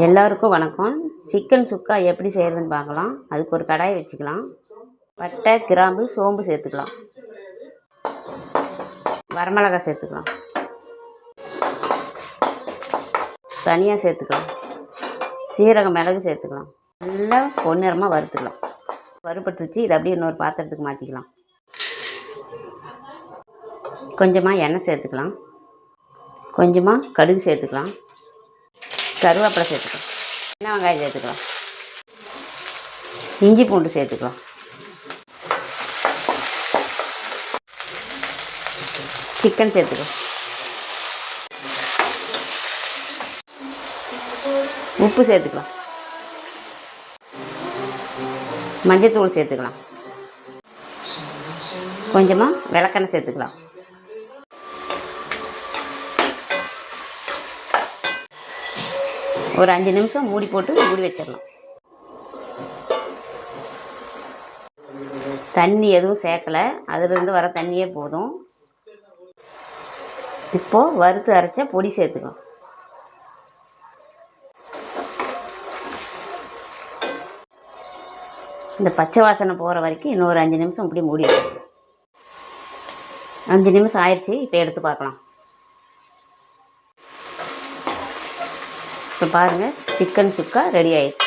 எல்லாருக்கும் வணக்கம். சிக்கன் சுக்கா எப்படி செய்கிறதுன்னு பார்க்கலாம். அதுக்கு ஒரு கடாய் வச்சுக்கலாம். பட்டை, கிராம்பு, சோம்பு சேர்த்துக்கலாம். வரமிளகாய் சேர்த்துக்கலாம். தனியாக சேர்த்துக்கலாம். சீரகம், மிளகு சேர்த்துக்கலாம். நல்லா பொன்னிறமாக வறுத்துக்கலாம். வறுபட்டுருச்சு. இதை அப்படியே இன்னொரு பாத்திரத்துக்கு மாற்றிக்கலாம். கொஞ்சமாக எண்ணெய் சேர்த்துக்கலாம். கொஞ்சமாக கடுகு சேர்த்துக்கலாம். கருவேப்பிலை சேர்த்துக்கலாம். சின்ன வெங்காயம் சேர்த்துக்கலாம். இஞ்சி பூண்டு சேர்த்துக்கலாம். சிக்கன் சேர்த்துக்கலாம். உப்பு சேர்த்துக்கலாம். மஞ்சள்தூள் சேர்த்துக்கலாம். கொஞ்சமாக விளக்கெண்ணெய் சேர்த்துக்கலாம். ஒரு 5 நிமிஷம் மூடி போட்டு மூடி வச்சிடலாம். தண்ணி எதுவும் சேர்க்கலை, அதிலிருந்து வர தண்ணியே போதும். இப்போது வறுத்து அரைச்ச பொடி சேர்த்துக்கலாம். இந்த பச்சை வாசனை போகிற வரைக்கும் இன்னொரு 5 நிமிஷம் இப்படி மூடி வைக்கணும். 5 நிமிஷம் ஆயிடுச்சு. இப்போ எடுத்து பார்க்கலாம். இப்போ பாருங்கள், சிக்கன் சுக்கா ரெடி ஆயிடுச்சு.